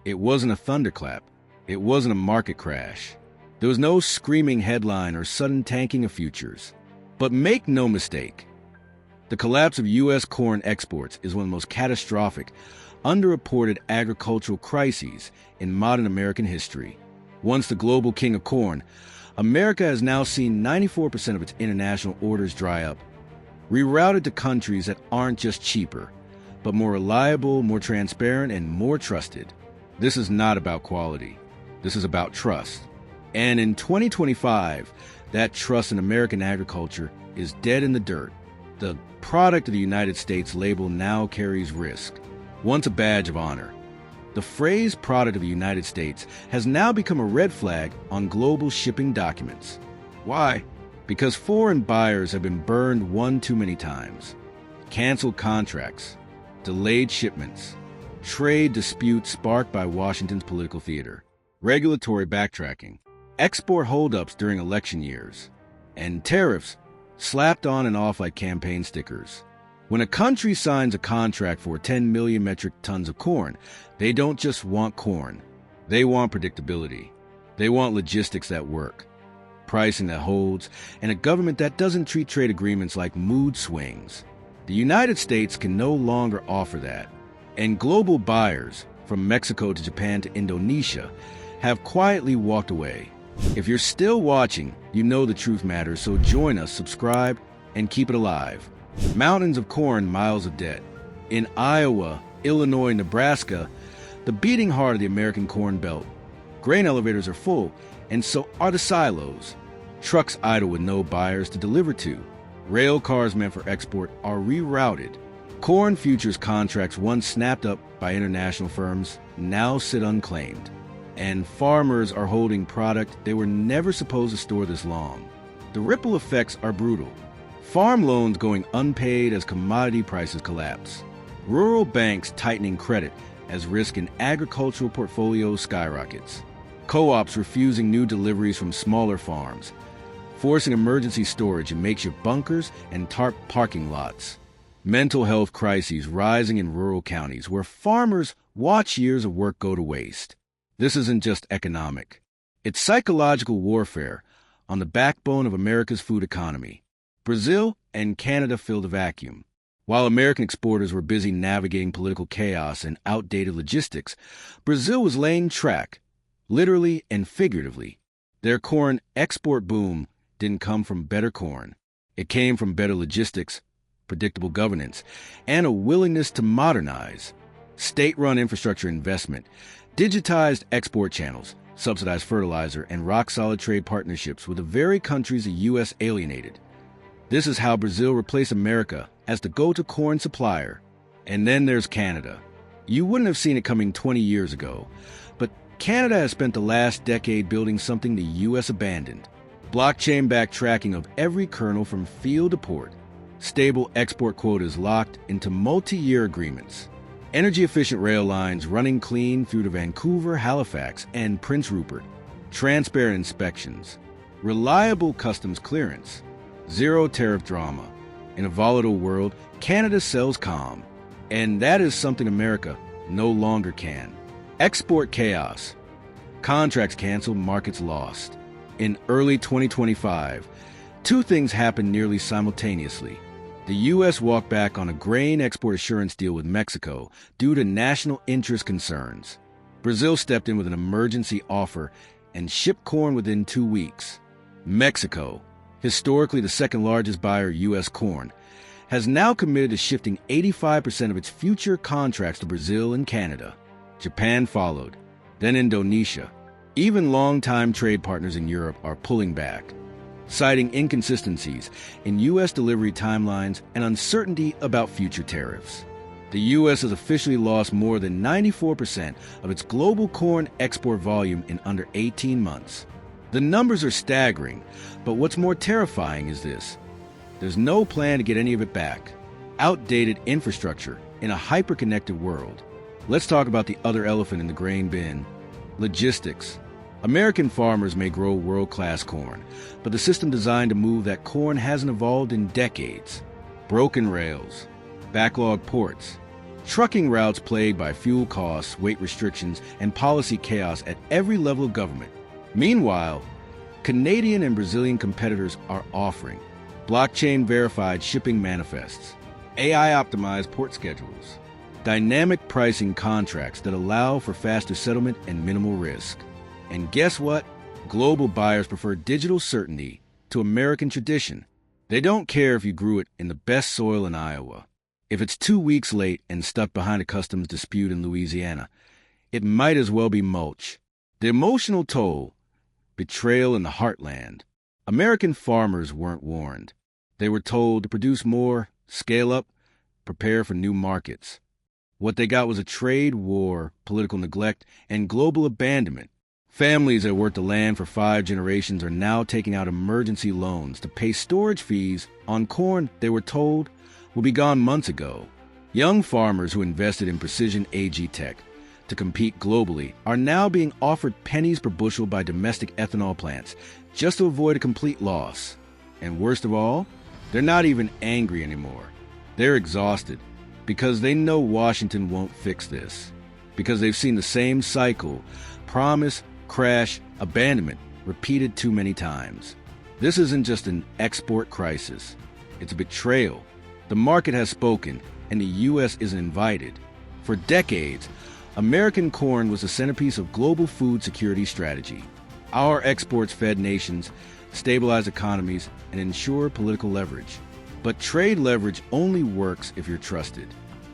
It wasn't a thunderclap. It wasn't a market crash. There was no screaming headline or sudden tanking of futures. But make no mistake, the collapse of U.S. corn exports is one of the most catastrophic, underreported agricultural crises in modern American history. Once the global king of corn, America has now seen 94% of its international orders dry up, rerouted to countries that aren't just cheaper, but more reliable, more transparent, and more trusted. This is not about quality. This is about trust. And in 2025, that trust in American agriculture is dead in the dirt. The product of the United States label now carries risk. Once a badge of honor, the phrase product of the United States has now become a red flag on global shipping documents. Why? Because foreign buyers have been burned one too many times. Canceled contracts, delayed shipments, trade disputes sparked by Washington's political theater, regulatory backtracking, export holdups during election years, and tariffs slapped on and off like campaign stickers. When a country signs a contract for 10 million metric tons of corn, they don't just want corn. They want predictability. They want logistics that work, pricing that holds, and a government that doesn't treat trade agreements like mood swings. The United States can no longer offer that. And global buyers, from Mexico to Japan to Indonesia, have quietly walked away. If you're still watching, you know the truth matters, so join us, subscribe, and keep it alive. Mountains of corn, miles of debt. In Iowa, Illinois, Nebraska, the beating heart of the American Corn Belt, grain elevators are full, and so are the silos. Trucks idle with no buyers to deliver to. Rail cars meant for export are rerouted. Corn futures contracts once snapped up by international firms now sit unclaimed. And farmers are holding product they were never supposed to store this long. The ripple effects are brutal. Farm loans going unpaid as commodity prices collapse. Rural banks tightening credit as risk in agricultural portfolios skyrockets. Co-ops refusing new deliveries from smaller farms, forcing emergency storage in makeshift bunkers and tarp parking lots. Mental health crises rising in rural counties where farmers watch years of work go to waste. This isn't just economic. It's psychological warfare on the backbone of America's food economy. Brazil and Canada filled the vacuum. While American exporters were busy navigating political chaos and outdated logistics, Brazil was laying track, literally and figuratively. Their corn export boom didn't come from better corn. It came from better logistics, predictable governance, and a willingness to modernize. State-run infrastructure investment, digitized export channels, subsidized fertilizer, and rock-solid trade partnerships with the very countries the U.S. alienated. This is how Brazil replaced America as the go-to corn supplier. And then there's Canada. You wouldn't have seen it coming 20 years ago, but Canada has spent the last decade building something the U.S. abandoned. Blockchain-backed tracking of every kernel from field to port. Stable export quotas locked into multi-year agreements. Energy-efficient rail lines running clean through to Vancouver, Halifax, and Prince Rupert. Transparent inspections. Reliable customs clearance. Zero tariff drama. In a volatile world, Canada sells calm. And that is something America no longer can. Export chaos. Contracts canceled, markets lost. In early 2025, two things happened nearly simultaneously. The U.S. walked back on a grain export assurance deal with Mexico due to national interest concerns. Brazil stepped in with an emergency offer and shipped corn within 2 weeks. Mexico, historically the second largest buyer of U.S. corn, has now committed to shifting 85% of its future contracts to Brazil and Canada. Japan followed, then Indonesia. Even longtime trade partners in Europe are pulling back, citing inconsistencies in U.S. delivery timelines and uncertainty about future tariffs. The U.S. has officially lost more than 94% of its global corn export volume in under 18 months. The numbers are staggering, but what's more terrifying is this. There's no plan to get any of it back. Outdated infrastructure in a hyper-connected world. Let's talk about the other elephant in the grain bin: logistics. American farmers may grow world-class corn, but the system designed to move that corn hasn't evolved in decades. Broken rails, backlogged ports, Trucking routes plagued by fuel costs, weight restrictions, and policy chaos at every level of government. Meanwhile, Canadian and Brazilian competitors are offering blockchain-verified shipping manifests, AI-optimized port schedules, dynamic pricing contracts that allow for faster settlement and minimal risk. And guess what? Global buyers prefer digital certainty to American tradition. They don't care if you grew it in the best soil in Iowa. If it's 2 weeks late and stuck behind a customs dispute in Louisiana, it might as well be mulch. The emotional toll, betrayal in the heartland. American farmers weren't warned. They were told to produce more, scale up, prepare for new markets. What they got was a trade war, political neglect, and global abandonment. Families that worked the land for 5 generations are now taking out emergency loans to pay storage fees on corn they were told will be gone months ago. Young farmers who invested in precision AG tech to compete globally are now being offered pennies per bushel by domestic ethanol plants just to avoid a complete loss. And worst of all, they're not even angry anymore. They're exhausted because they know Washington won't fix this. Because they've seen the same cycle, promise, crash, abandonment, repeated too many times. This isn't just an export crisis. It's a betrayal. The market has spoken, and the U.S. isn't invited. For decades, American corn was the centerpiece of global food security strategy. Our exports fed nations, stabilize economies, and ensure political leverage. But trade leverage only works if you're trusted.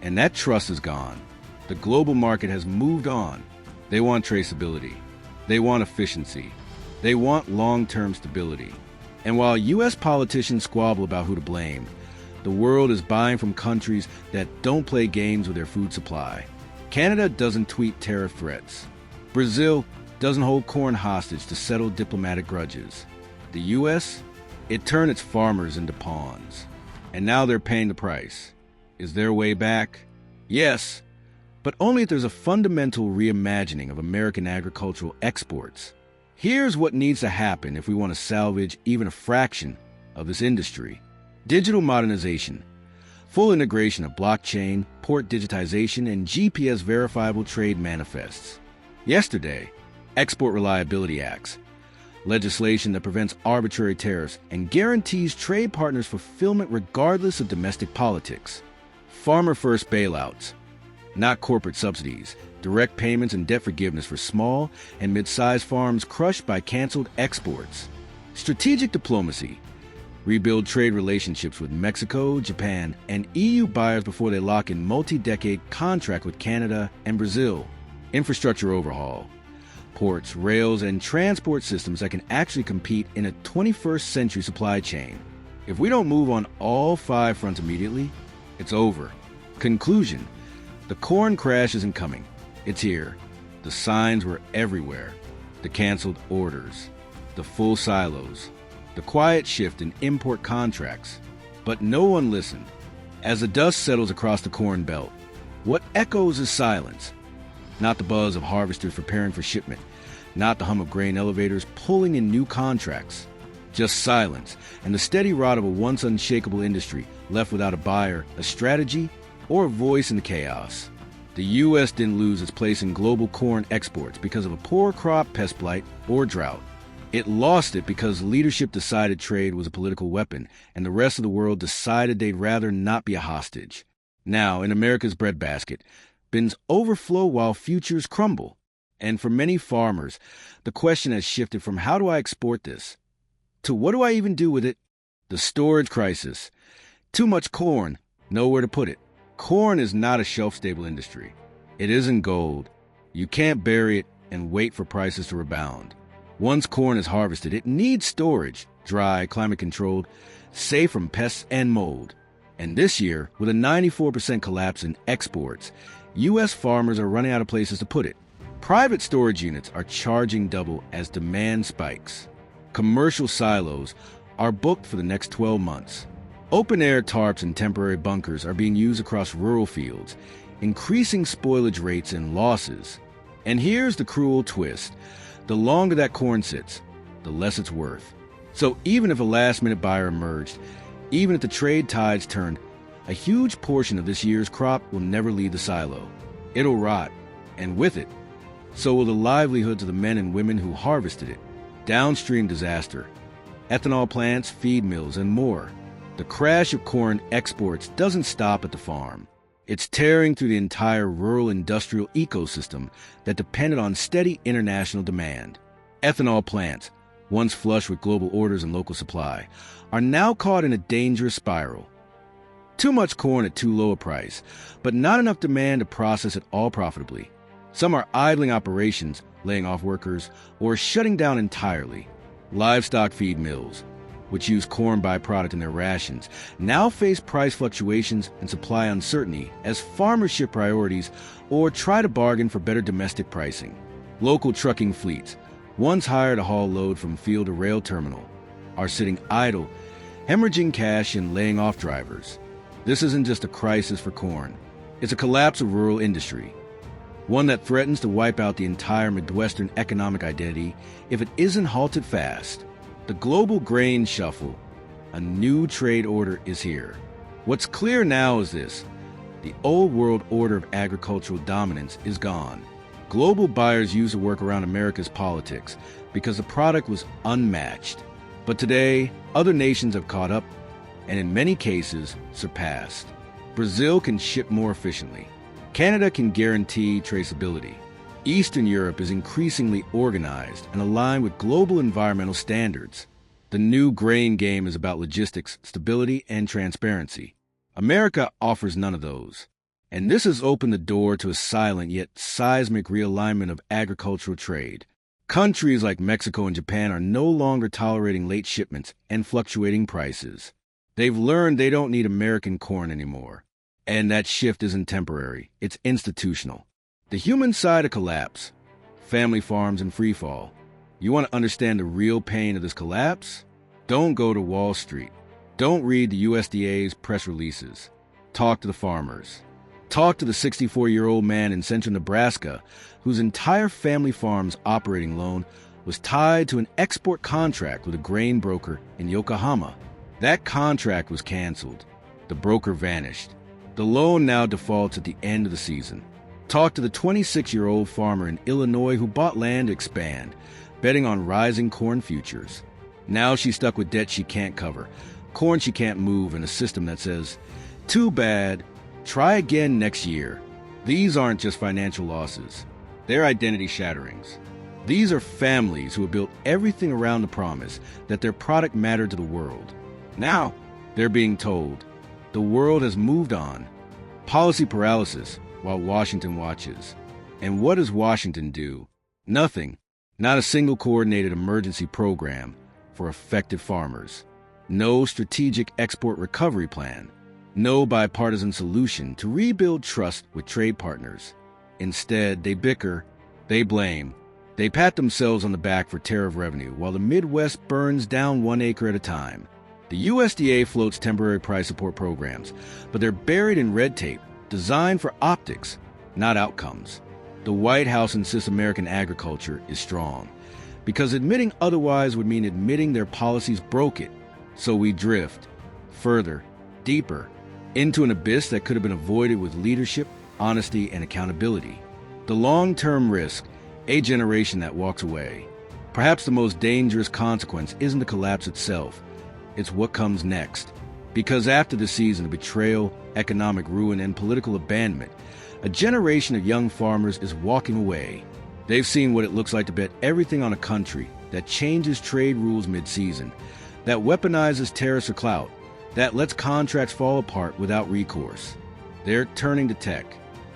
And that trust is gone. The global market has moved on. They want traceability. They want efficiency. They want long-term stability. And while U.S. politicians squabble about who to blame, the world is buying from countries that don't play games with their food supply. Canada doesn't tweet tariff threats. Brazil doesn't hold corn hostage to settle diplomatic grudges. The U.S., it turned its farmers into pawns. And now they're paying the price. Is there a way back? Yes, but only if there's a fundamental reimagining of American agricultural exports. Here's what needs to happen if we want to salvage even a fraction of this industry. Digital modernization, full integration of blockchain, port digitization, and GPS verifiable trade manifests. Yesterday, Export Reliability Acts, legislation that prevents arbitrary tariffs and guarantees trade partners fulfillment regardless of domestic politics. Farmer-first bailouts, not corporate subsidies, direct payments and debt forgiveness for small and mid-sized farms crushed by canceled exports. Strategic diplomacy, rebuild trade relationships with Mexico, Japan, and EU buyers before they lock in multi-decade contract with Canada and Brazil. Infrastructure overhaul, ports, rails, and transport systems that can actually compete in a 21st century supply chain. If we don't move on all 5 fronts immediately, it's over. Conclusion: the corn crash isn't coming. It's here. The signs were everywhere. The canceled orders, the full silos, the quiet shift in import contracts. But no one listened. As the dust settles across the Corn Belt, what echoes is silence. Not the buzz of harvesters preparing for shipment, not the hum of grain elevators pulling in new contracts. Just silence and the steady rot of a once unshakable industry left without a buyer, a strategy, or a voice in the chaos. The U.S. didn't lose its place in global corn exports because of a poor crop, pest blight, or drought. It lost it because leadership decided trade was a political weapon, and the rest of the world decided they'd rather not be a hostage. Now, in America's breadbasket, bins overflow while futures crumble. And for many farmers, the question has shifted from how do I export this to what do I even do with it? The storage crisis. Too much corn, nowhere to put it. Corn is not a shelf-stable industry. It isn't gold. You can't bury it and wait for prices to rebound. Once corn is harvested, it needs storage, dry, climate-controlled, safe from pests and mold. And this year, with a 94% collapse in exports, U.S. farmers are running out of places to put it. Private storage units are charging double as demand spikes. Commercial silos are booked for the next 12 months. Open-air tarps and temporary bunkers are being used across rural fields, increasing spoilage rates and losses. And here's the cruel twist. The longer that corn sits, the less it's worth. So even if a last-minute buyer emerged, even if the trade tides turned, A huge portion of this year's crop will never leave the silo. It'll rot, and with it, so will the livelihoods of the men and women who harvested it. Downstream disaster, ethanol plants, feed mills, and more. The crash of corn exports doesn't stop at the farm. It's tearing through the entire rural industrial ecosystem that depended on steady international demand. Ethanol plants, once flush with global orders and local supply, are now caught in a dangerous spiral. Too much corn at too low a price, but not enough demand to process it all profitably. Some are idling operations, laying off workers, or shutting down entirely. Livestock feed mills, which use corn byproduct in their rations, now face price fluctuations and supply uncertainty as farmers shift priorities or try to bargain for better domestic pricing. Local trucking fleets, once hired to haul load from field to rail terminal, are sitting idle, hemorrhaging cash and laying off drivers. This isn't just a crisis for corn. It's a collapse of rural industry, one that threatens to wipe out the entire Midwestern economic identity if it isn't halted fast. The global grain shuffle, a new trade order, is here. What's clear now is this: the old world order of agricultural dominance is gone. Global buyers used to work around America's politics because the product was unmatched. But today, other nations have caught up and in many cases surpassed. Brazil can ship more efficiently. Canada can guarantee traceability. Eastern Europe is increasingly organized and aligned with global environmental standards. The new grain game is about logistics, stability, and transparency. America offers none of those. And this has opened the door to a silent yet seismic realignment of agricultural trade. Countries like Mexico and Japan are no longer tolerating late shipments and fluctuating prices. They've learned they don't need American corn anymore. And that shift isn't temporary, it's institutional. The human side of collapse, family farms and free fall. You want to understand the real pain of this collapse? Don't go to Wall Street. Don't read the USDA's press releases. Talk to the farmers. Talk to the 64-year-old man in central Nebraska whose entire family farm's operating loan was tied to an export contract with a grain broker in Yokohama. That contract was canceled. The broker vanished. The loan now defaults at the end of the season. Talk to the 26-year-old farmer in Illinois who bought land to expand, betting on rising corn futures. Now she's stuck with debt she can't cover, corn she can't move, and a system that says, "Too bad, try again next year." These aren't just financial losses. They're identity shatterings. These are families who have built everything around the promise that their product mattered to the world. Now, they're being told, the world has moved on. Policy paralysis while Washington watches. And what does Washington do? Nothing. Not a single coordinated emergency program for affected farmers. No strategic export recovery plan. No bipartisan solution to rebuild trust with trade partners. Instead, they bicker, they blame, they pat themselves on the back for tariff revenue while the Midwest burns down 1 acre at a time. The USDA floats temporary price support programs, but they're buried in red tape, designed for optics, not outcomes. The White House insists American agriculture is strong, because admitting otherwise would mean admitting their policies broke it. So we drift further, deeper, into an abyss that could have been avoided with leadership, honesty, and accountability. The long-term risk, a generation that walks away. Perhaps the most dangerous consequence isn't the collapse itself. It's what comes next. Because after the season of betrayal, economic ruin, and political abandonment, a generation of young farmers is walking away. They've seen what it looks like to bet everything on a country that changes trade rules mid-season, that weaponizes tariffs or clout, that lets contracts fall apart without recourse. They're turning to tech,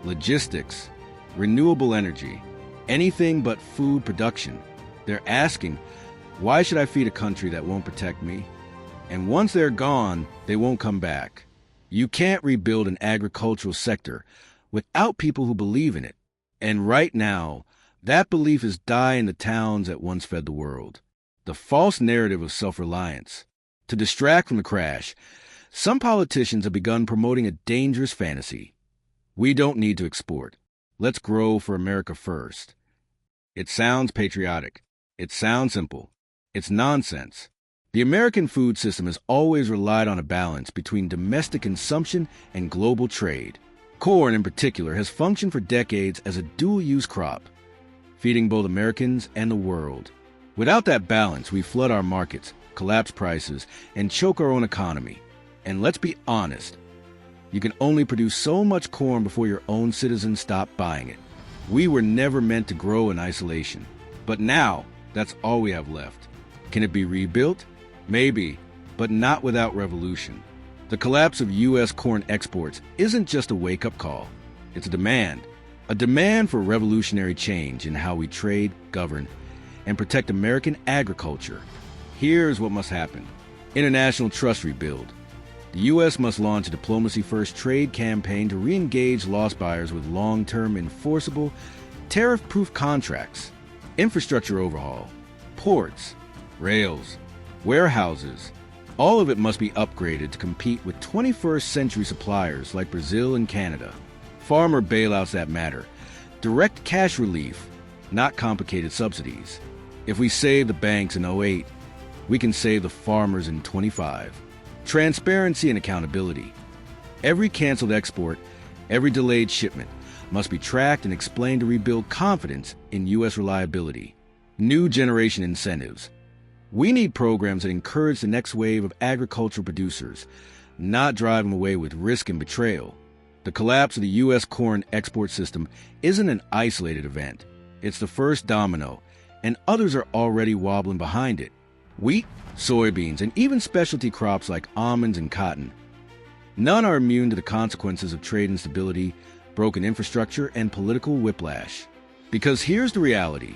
logistics, renewable energy, anything but food production. They're asking, why should I feed a country that won't protect me? And once they're gone, they won't come back. You can't rebuild an agricultural sector without people who believe in it. And right now, that belief is dying in the towns that once fed the world. The false narrative of self-reliance. To distract from the crash, some politicians have begun promoting a dangerous fantasy. We don't need to export. Let's grow for America first. It sounds patriotic. It sounds simple. It's nonsense. The American food system has always relied on a balance between domestic consumption and global trade. Corn, in particular, has functioned for decades as a dual-use crop, feeding both Americans and the world. Without that balance, we flood our markets, collapse prices, and choke our own economy. And let's be honest, you can only produce so much corn before your own citizens stop buying it. We were never meant to grow in isolation. But now, that's all we have left. Can it be rebuilt? Maybe, but not without revolution. The collapse of U.S. corn exports isn't just a wake-up call. It's a demand for revolutionary change in how we trade, govern, and protect American agriculture. Here's what must happen. International trust rebuild. The U.S. must launch a diplomacy-first trade campaign to re-engage lost buyers with long-term, enforceable, tariff-proof contracts. Infrastructure overhaul. Ports, rails, warehouses. All of it must be upgraded to compete with 21st century suppliers like Brazil and Canada. Farmer bailouts that matter. Direct cash relief, not complicated subsidies. If we save the banks in '08, we can save the farmers in '25. Transparency and accountability. Every canceled export, every delayed shipment must be tracked and explained to rebuild confidence in U.S. reliability. New generation incentives. We need programs that encourage the next wave of agricultural producers, not drive them away with risk and betrayal. The collapse of the U.S. corn export system isn't an isolated event. It's the first domino, and others are already wobbling behind it. Wheat, soybeans, and even specialty crops like almonds and cotton. None are immune to the consequences of trade instability, broken infrastructure, and political whiplash. Because here's the reality.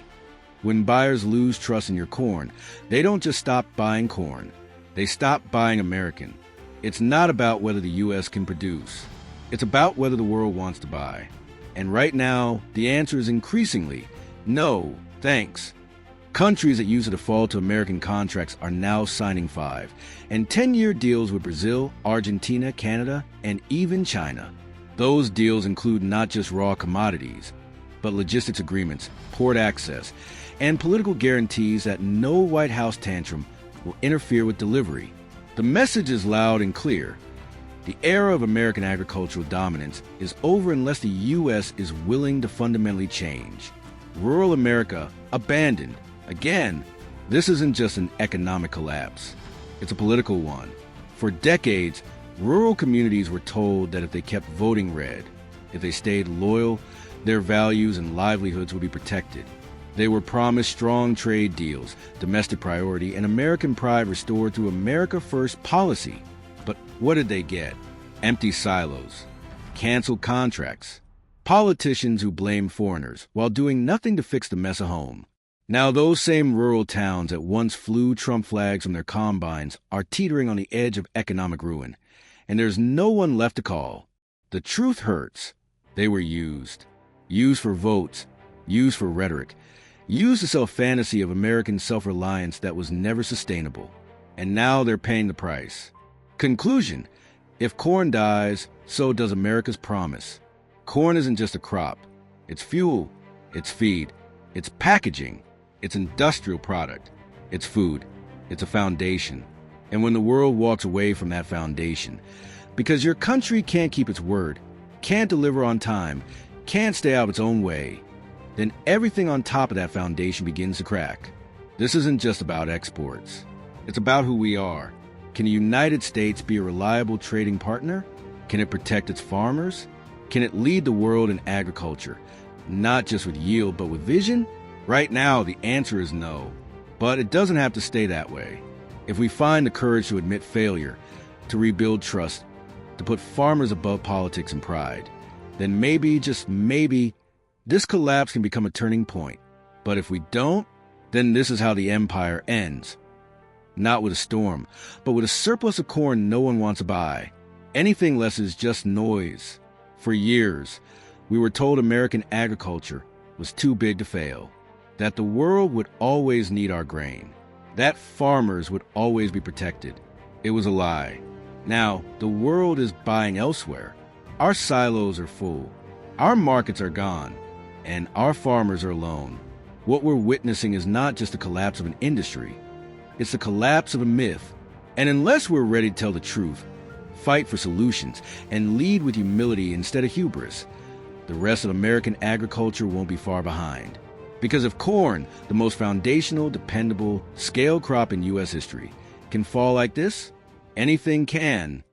When buyers lose trust in your corn, they don't just stop buying corn. They stop buying American. It's not about whether the U.S. can produce. It's about whether the world wants to buy. And right now, the answer is increasingly, no, thanks. Countries that use a default to American contracts are now signing 5- and 10-year deals with Brazil, Argentina, Canada, and even China. Those deals include not just raw commodities, but logistics agreements, port access, and political guarantees that no White House tantrum will interfere with delivery. The message is loud and clear. The era of American agricultural dominance is over unless the U.S. is willing to fundamentally change. Rural America abandoned. Again, this isn't just an economic collapse. It's a political one. For decades, rural communities were told that if they kept voting red, if they stayed loyal, their values and livelihoods would be protected. They were promised strong trade deals, domestic priority, and American pride restored through America First policy. But what did they get? Empty silos, canceled contracts, politicians who blamed foreigners while doing nothing to fix the mess at home. Now those same rural towns that once flew Trump flags from their combines are teetering on the edge of economic ruin, and there's no one left to call. The truth hurts. They were used. Used for votes, used for rhetoric, used to sell fantasy of American self-reliance that was never sustainable. And now they're paying the price. Conclusion: if corn dies, so does America's promise. Corn isn't just a crop. It's fuel, it's feed, it's packaging, it's industrial product, it's food, it's a foundation. And when the world walks away from that foundation, because your country can't keep its word, can't deliver on time, can't stay out of its own way, then everything on top of that foundation begins to crack. This isn't just about exports. It's about who we are. Can the United States be a reliable trading partner? Can it protect its farmers? Can it lead the world in agriculture, not just with yield, but with vision? Right now, the answer is no. But it doesn't have to stay that way. If we find the courage to admit failure, to rebuild trust, to put farmers above politics and pride, then maybe, just maybe, this collapse can become a turning point. But if we don't, then this is how the empire ends. Not with a storm, but with a surplus of corn no one wants to buy. Anything less is just noise. For years, we were told American agriculture was too big to fail, that the world would always need our grain, that farmers would always be protected. It was a lie. Now, the world is buying elsewhere. Our silos are full. Our markets are gone. And our farmers are alone. What we're witnessing is not just the collapse of an industry. It's the collapse of a myth. And unless we're ready to tell the truth, fight for solutions, and lead with humility instead of hubris, the rest of American agriculture won't be far behind. Because if corn, the most foundational, dependable, scale crop in U.S. history, can fall like this, anything can.